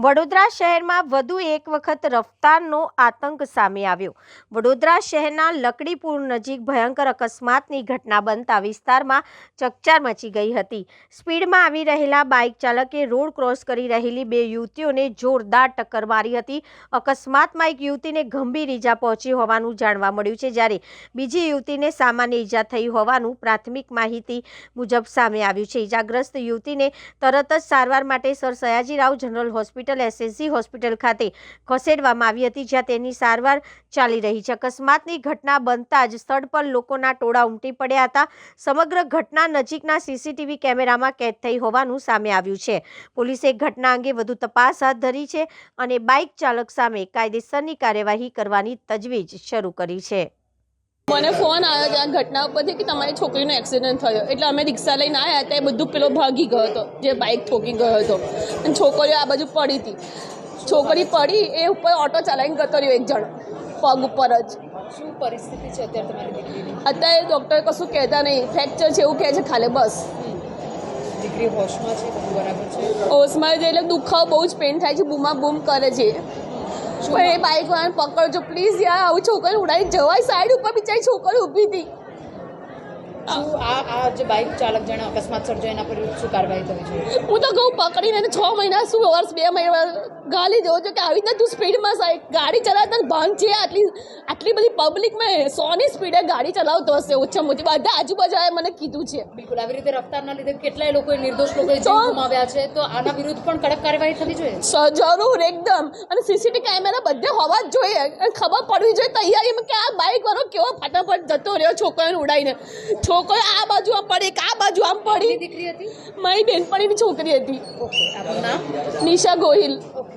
વડોદરા શહેરમાં વધુ એક વખત રફતારનો આતંક સામે આવ્યો। વડોદરા શહેરના લકડીપુર નજીક ભયંકર અકસ્માતની ઘટના બનતા વિસ્તારમાં ચકચાર મચી ગઈ હતી। સ્પીડમાં આવી રહેલા બાઇક ચાલકે રોડ ક્રોસ કરી રહેલી બે યુવતીઓને જોરદાર ટક્કર મારી હતી। અકસ્માતમાં એક યુવતીને ગંભીર ઈજા પહોંચી હોવાનું જાણવા મળ્યું છે, જ્યારે બીજી યુવતીને સામાન્ય ઈજા થઈ હોવાનું પ્રાથમિક માહિતી મુજબ સામે આવ્યું છે। ઈજાગ્રસ્ત યુવતીને તરત જ સારવાર માટે sir Sayajirao general hospital SSG hospital ખાતે ખસેડવામાં આવી હતી, જ્યાં તેની સારવાર ચાલી રહી છે। અકસ્માતની ઘટના બનતા જ સ્થળ પર લોકોના ટોળા ઉમટી પડ્યા હતા। સમગ્ર ઘટના નજીકના CCTV કેમેરામાં કેદ થઈ હોવાનું સામે આવ્યું છે। પોલીસે ઘટના અંગે વધુ તપાસ હાથ ધરી છે અને બાઇક ચાલક સામે કાયદેસરની કાર્યવાહી કરવાની તજવીજ શરૂ કરી છે। મને ફોન આવ્યો છે આ ઘટના ઉપરથી કે તમારી છોકરીનો એક્સિડન્ટ થયો, એટલે અમે રિક્ષા લઈને આવ્યા હતા। એ બધું પેલો ભાગી ગયો હતો, જે બાઇક ઠોકી ગયો હતો, અને છોકરીઓ આ બાજુ પડી હતી। છોકરી પડી, એ ઉપર ઓટો ચલાવીને જતો રહ્યો એક જણ, પગ ઉપર જ। શું પરિસ્થિતિ છે અત્યારે તમારી દીકરીની? અત્યારે ડૉક્ટર કશું કહેતા નહીં, ફ્રેક્ચર છે એવું કહે છે ખાલી, બસ। દીકરી હોશમાં છે? બધું બરાબર છે? હોશમાં છે, એટલે દુખાવો બહુ જ પેન થાય છે, બૂમા બૂમ કરે છે। પણ એ બાઇક વાળાને પકડજો પ્લીઝ યાર, આવું છોકરી ઉડાડી જવાય, સાઈડ ઉપર બિચારી છોકરી ઊભી હતી। શું આ જે બાઇક ચાલક જેણે અકસ્માત સર્જ્યો એના પર શું કાર્યવાહી થવી જોઈએ? હું તો કહું પકડીને 6 મહિના શું વર્ષ 2 મહિના ગાલી દેવો છો કે આવી રીતે તું સ્પીડમાં ગાડી ચલાવતા ભાન છે? આટલી બધી પબ્લિકમાં 100ની સ્પીડે ગાડી ચલાવતો હશે ઓછામાં ઓછી, બધા આજુબાજુએ મને કીધું છે। બિલકુલ આવી રીતે રફતારના લીધે કેટલાય લોકોએ, નિર્દોષ લોકોએ જીવ ગુમાવ્યા છે, તો આના વિરુદ્ધ પણ કડક કાર્યવાહી થવી જોઈએ। જરૂર એકદમ, અને CCTV કેમેરા બધે હોવા જ જોઈએ, અને ખબર પડવી જોઈએ તૈયારીમાં કે આ બાઇક વાળો કેવો ફટાફટ જતો રહ્યો છોકરીને ઉડાડીને। છોકરી આ બાજુ આમ પડી, આ બાજુ આમ પડી। દીકરી હતી? મારી બેનપણીની છોકરી હતી। ઓકે, આપનું નામ? નિશા ગોહિલ। ઓકે।